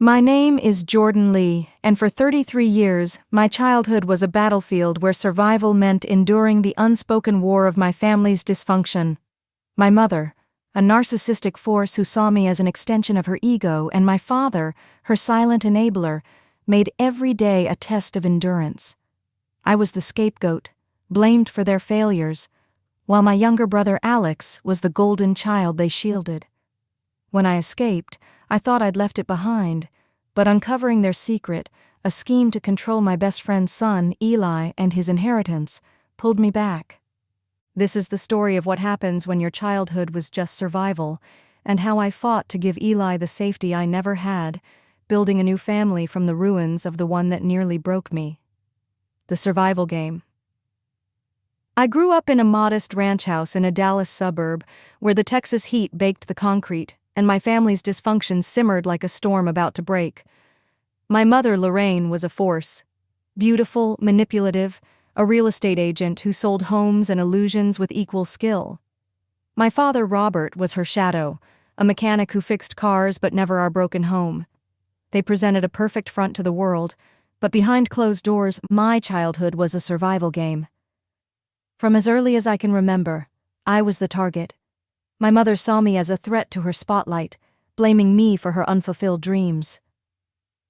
My name is Jordan Lee, and for 33 years, my childhood was a battlefield where survival meant enduring the unspoken war of my family's dysfunction. My mother, a narcissistic force who saw me as an extension of her ego, and my father, her silent enabler, made every day a test of endurance. I was the scapegoat, blamed for their failures, while my younger brother Alex was the golden child they shielded. When I escaped, I thought I'd left it behind, but uncovering their secret, a scheme to control my best friend's son, Eli, and his inheritance, pulled me back. This is the story of what happens when your childhood was just survival, and how I fought to give Eli the safety I never had, building a new family from the ruins of the one that nearly broke me. The survival game. I grew up in a modest ranch house in a Dallas suburb, where the Texas heat baked the concrete, and my family's dysfunction simmered like a storm about to break. My mother, Lorraine, was a force. Beautiful, manipulative, a real estate agent who sold homes and illusions with equal skill. My father, Robert, was her shadow, a mechanic who fixed cars but never our broken home. They presented a perfect front to the world, but behind closed doors, my childhood was a survival game. From as early as I can remember, I was the target. My mother saw me as a threat to her spotlight, blaming me for her unfulfilled dreams.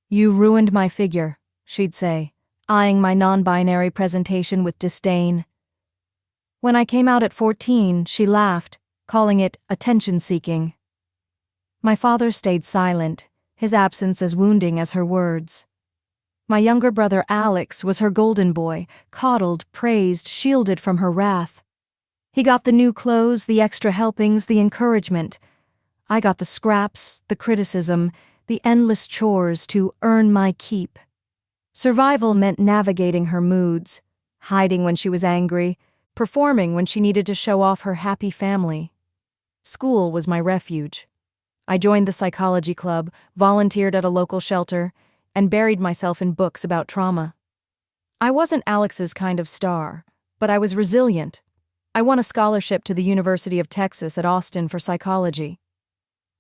"You ruined my figure," she'd say, eyeing my non-binary presentation with disdain. When I came out at 14, she laughed, calling it attention-seeking. My father stayed silent, his absence as wounding as her words. My younger brother Alex was her golden boy, coddled, praised, shielded from her wrath. He got the new clothes, the extra helpings, the encouragement. I got the scraps, the criticism, the endless chores to earn my keep. Survival meant navigating her moods, hiding when she was angry, performing when she needed to show off her happy family. School was my refuge. I joined the psychology club, volunteered at a local shelter, and buried myself in books about trauma. I wasn't Alex's kind of star, but I was resilient. I won a scholarship to the University of Texas at Austin for psychology.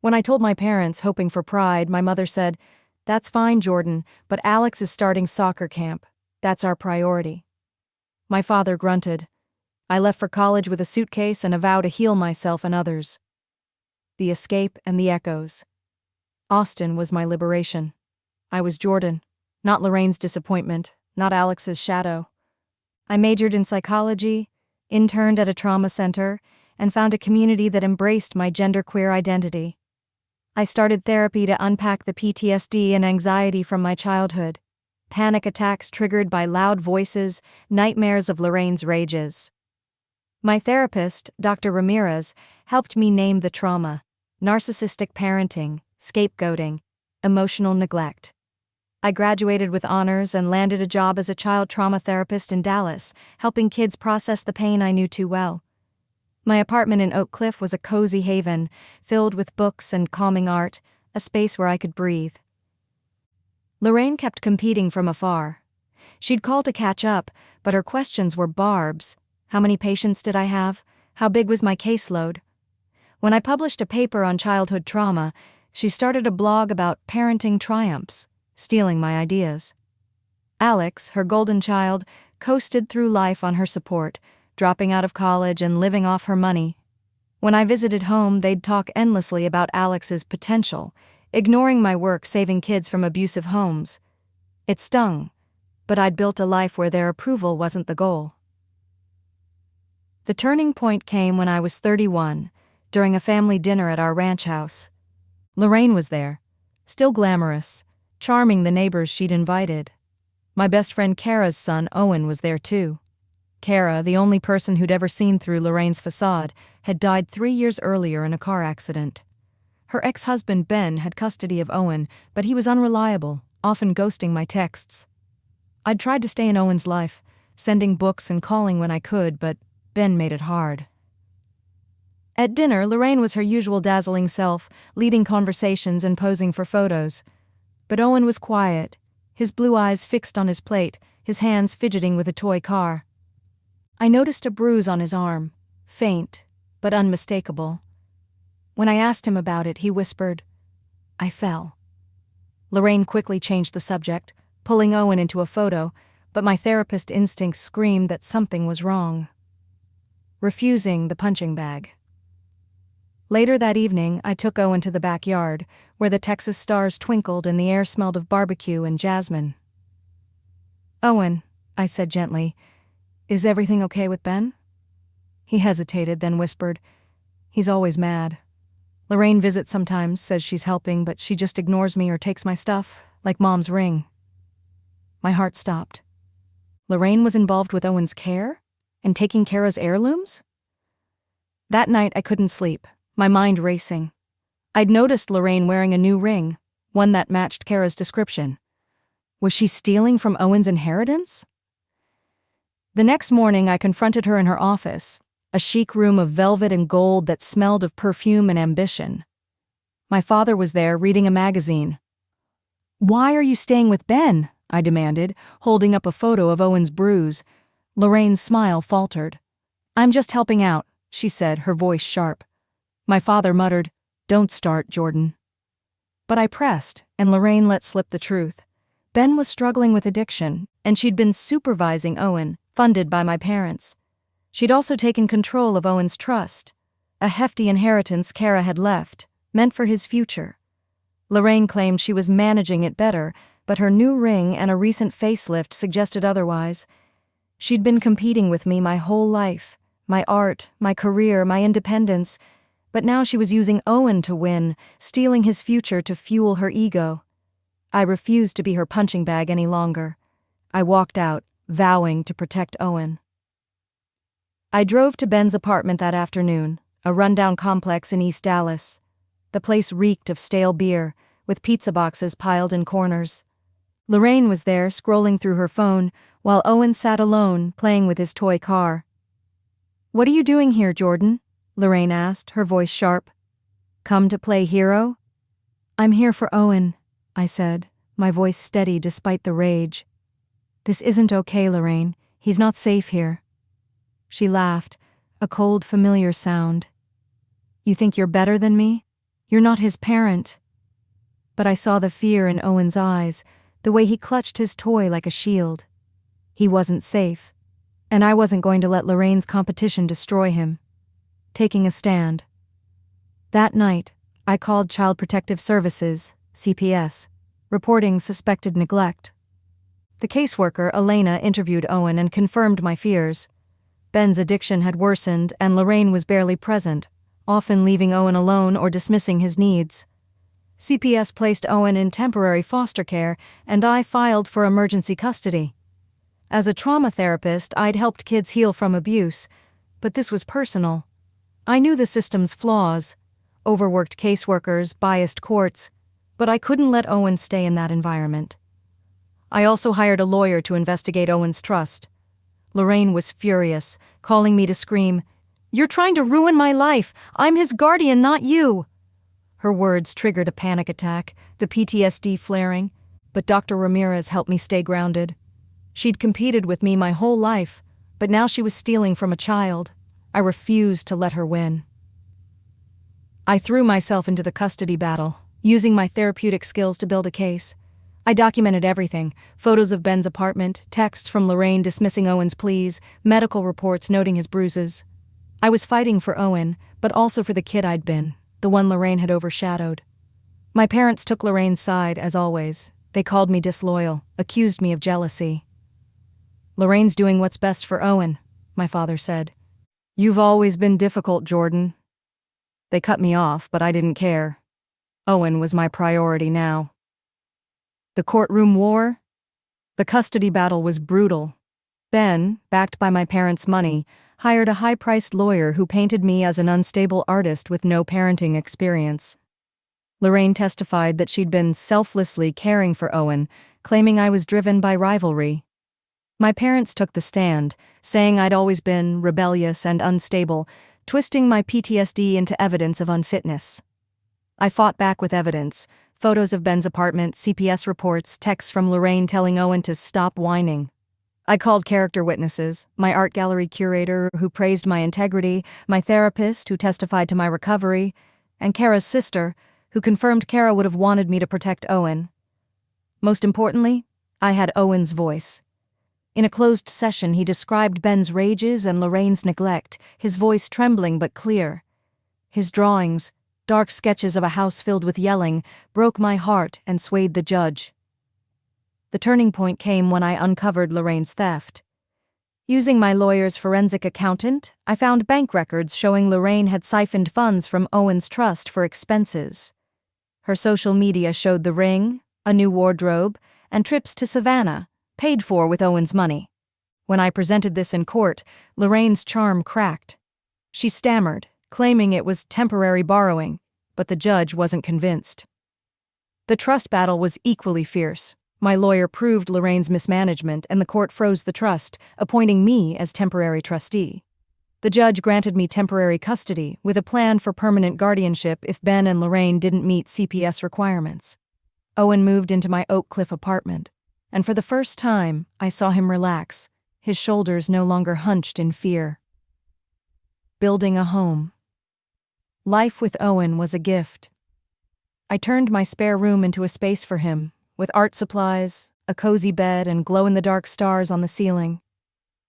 When I told my parents, hoping for pride, my mother said, "That's fine, Jordan, but Alex is starting soccer camp. That's our priority." My father grunted. I left for college with a suitcase and a vow to heal myself and others. The escape and the echoes. Austin was my liberation. I was Jordan, not Lorraine's disappointment, not Alex's shadow. I majored in psychology, interned at a trauma center, and found a community that embraced my genderqueer identity. I started therapy to unpack the PTSD and anxiety from my childhood, panic attacks triggered by loud voices, nightmares of Lorraine's rages. My therapist, Dr. Ramirez, helped me name the trauma: narcissistic parenting, scapegoating, emotional neglect. I graduated with honors and landed a job as a child trauma therapist in Dallas, helping kids process the pain I knew too well. My apartment in Oak Cliff was a cozy haven, filled with books and calming art, a space where I could breathe. Lorraine kept competing from afar. She'd call to catch up, but her questions were barbs. How many patients did I have? How big was my caseload? When I published a paper on childhood trauma, she started a blog about parenting triumphs, stealing my ideas. Alex, her golden child, coasted through life on her support, dropping out of college and living off her money. When I visited home, they'd talk endlessly about Alex's potential, ignoring my work saving kids from abusive homes. It stung, but I'd built a life where their approval wasn't the goal. The turning point came when I was 31, during a family dinner at our ranch house. Lorraine was there, still glamorous, charming the neighbors she'd invited. My best friend Kara's son, Owen, was there too. Kara, the only person who'd ever seen through Lorraine's facade, had died 3 years earlier in a car accident. Her ex-husband Ben had custody of Owen, but he was unreliable, often ghosting my texts. I'd tried to stay in Owen's life, sending books and calling when I could, but Ben made it hard. At dinner, Lorraine was her usual dazzling self, leading conversations and posing for photos. But Owen was quiet, his blue eyes fixed on his plate, his hands fidgeting with a toy car. I noticed a bruise on his arm, faint, but unmistakable. When I asked him about it, he whispered, "I fell." Lorraine quickly changed the subject, pulling Owen into a photo, but my therapist instincts screamed that something was wrong. Refusing the punching bag. Later that evening, I took Owen to the backyard, where the Texas stars twinkled and the air smelled of barbecue and jasmine. "Owen," I said gently, "is everything okay with Ben?" He hesitated, then whispered, "He's always mad. Lorraine visits sometimes, says she's helping, but she just ignores me or takes my stuff, like Mom's ring." My heart stopped. Lorraine was involved with Owen's care? And taking Kara's heirlooms? That night I couldn't sleep, my mind racing. I'd noticed Lorraine wearing a new ring, one that matched Kara's description. Was she stealing from Owen's inheritance? The next morning I confronted her in her office, a chic room of velvet and gold that smelled of perfume and ambition. My father was there reading a magazine. "Why are you staying with Ben?" I demanded, holding up a photo of Owen's bruise. Lorraine's smile faltered. "I'm just helping out," she said, her voice sharp. My father muttered, "Don't start, Jordan." But I pressed, and Lorraine let slip the truth. Ben was struggling with addiction, and she'd been supervising Owen, funded by my parents. She'd also taken control of Owen's trust, a hefty inheritance Kara had left, meant for his future. Lorraine claimed she was managing it better, but her new ring and a recent facelift suggested otherwise. She'd been competing with me my whole life, my art, my career, my independence, but now she was using Owen to win, stealing his future to fuel her ego. I refused to be her punching bag any longer. I walked out, vowing to protect Owen. I drove to Ben's apartment that afternoon, a rundown complex in East Dallas. The place reeked of stale beer, with pizza boxes piled in corners. Lorraine was there, scrolling through her phone, while Owen sat alone, playing with his toy car. "What are you doing here, Jordan?" Lorraine asked, her voice sharp. "Come to play hero?" "I'm here for Owen," I said, my voice steady despite the rage. "This isn't okay, Lorraine. He's not safe here." She laughed, a cold, familiar sound. "You think you're better than me? You're not his parent." But I saw the fear in Owen's eyes, the way he clutched his toy like a shield. He wasn't safe, and I wasn't going to let Lorraine's competition destroy him. Taking a stand. That night, I called Child Protective Services, CPS, reporting suspected neglect. The caseworker, Elena, interviewed Owen and confirmed my fears. Ben's addiction had worsened, and Lorraine was barely present, often leaving Owen alone or dismissing his needs. CPS placed Owen in temporary foster care, and I filed for emergency custody. As a trauma therapist, I'd helped kids heal from abuse, but this was personal. I knew the system's flaws, overworked caseworkers, biased courts, but I couldn't let Owen stay in that environment. I also hired a lawyer to investigate Owen's trust. Lorraine was furious, calling me to scream, "You're trying to ruin my life! I'm his guardian, not you!" Her words triggered a panic attack, the PTSD flaring, but Dr. Ramirez helped me stay grounded. She'd competed with me my whole life, but now she was stealing from a child. I refused to let her win. I threw myself into the custody battle, using my therapeutic skills to build a case. I documented everything: photos of Ben's apartment, texts from Lorraine dismissing Owen's pleas, medical reports noting his bruises. I was fighting for Owen, but also for the kid I'd been, the one Lorraine had overshadowed. My parents took Lorraine's side, as always. They called me disloyal, accused me of jealousy. "Lorraine's doing what's best for Owen," my father said. "You've always been difficult, Jordan." They cut me off, but I didn't care. Owen was my priority now. The courtroom war? The custody battle was brutal. Ben, backed by my parents' money, hired a high-priced lawyer who painted me as an unstable artist with no parenting experience. Lorraine testified that she'd been selflessly caring for Owen, claiming I was driven by rivalry. My parents took the stand, saying I'd always been rebellious and unstable, twisting my PTSD into evidence of unfitness. I fought back with evidence: photos of Ben's apartment, CPS reports, texts from Lorraine telling Owen to stop whining. I called character witnesses: my art gallery curator who praised my integrity, my therapist who testified to my recovery, and Kara's sister, who confirmed Kara would have wanted me to protect Owen. Most importantly, I had Owen's voice. In a closed session, he described Ben's rages and Lorraine's neglect, his voice trembling but clear. His drawings, dark sketches of a house filled with yelling, broke my heart and swayed the judge. The turning point came when I uncovered Lorraine's theft. Using my lawyer's forensic accountant, I found bank records showing Lorraine had siphoned funds from Owen's trust for expenses. Her social media showed the ring, a new wardrobe, and trips to Savannah, paid for with Owen's money. When I presented this in court, Lorraine's charm cracked. She stammered, claiming it was temporary borrowing, but the judge wasn't convinced. The trust battle was equally fierce. My lawyer proved Lorraine's mismanagement, and the court froze the trust, appointing me as temporary trustee. The judge granted me temporary custody, with a plan for permanent guardianship if Ben and Lorraine didn't meet CPS requirements. Owen moved into my Oak Cliff apartment, and for the first time, I saw him relax, his shoulders no longer hunched in fear. Building a home. Life with Owen was a gift. I turned my spare room into a space for him, with art supplies, a cozy bed, and glow-in-the-dark stars on the ceiling.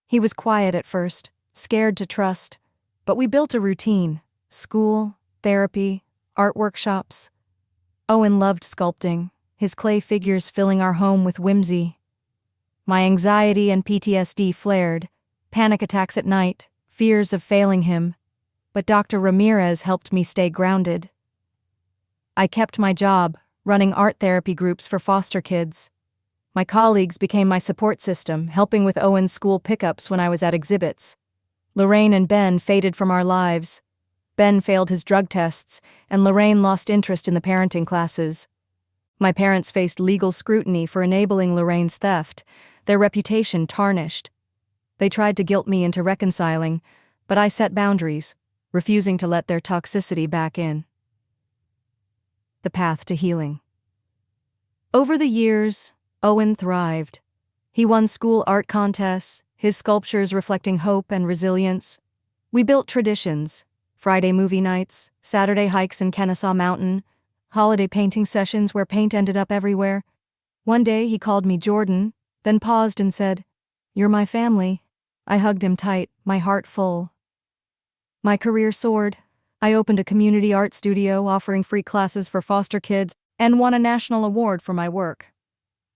He was quiet at first, scared to trust, but we built a routine: school, therapy, art workshops. Owen loved sculpting, his clay figures filling our home with whimsy. My anxiety and PTSD flared, panic attacks at night, fears of failing him, but Dr. Ramirez helped me stay grounded. I kept my job, running art therapy groups for foster kids. My colleagues became my support system, helping with Owen's school pickups when I was at exhibits. Lorraine and Ben faded from our lives. Ben failed his drug tests, and Lorraine lost interest in the parenting classes. My parents faced legal scrutiny for enabling Lorraine's theft, their reputation tarnished. They tried to guilt me into reconciling, but I set boundaries, refusing to let their toxicity back in. The path to healing. Over the years, Owen thrived. He won school art contests, his sculptures reflecting hope and resilience. We built traditions: Friday movie nights, Saturday hikes in Kennesaw Mountain, holiday painting sessions where paint ended up everywhere. One day he called me Jordan, then paused and said, "You're my family." I hugged him tight, my heart full. My career soared. I opened a community art studio offering free classes for foster kids and won a national award for my work.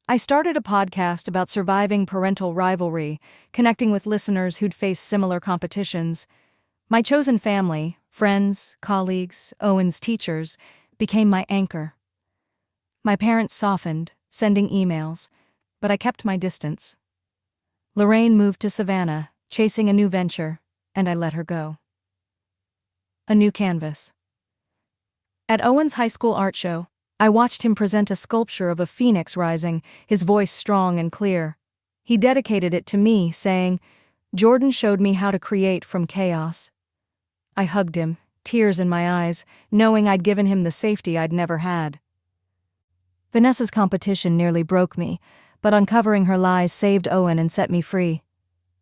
I started a podcast about surviving parental rivalry, connecting with listeners who'd faced similar competitions. My chosen family, friends, colleagues, Owen's teachers, became my anchor. My parents softened, sending emails, but I kept my distance. Lorraine moved to Savannah, chasing a new venture, and I let her go. A new canvas. At Owen's high school art show, I watched him present a sculpture of a phoenix rising, his voice strong and clear. He dedicated it to me, saying, "Jordan showed me how to create from chaos." I hugged him, tears in my eyes, knowing I'd given him the safety I'd never had. Vanessa's competition nearly broke me, but uncovering her lies saved Owen and set me free.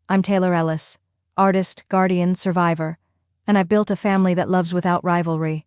I'm Taylor Ellis, artist, guardian, survivor, and I've built a family that loves without rivalry.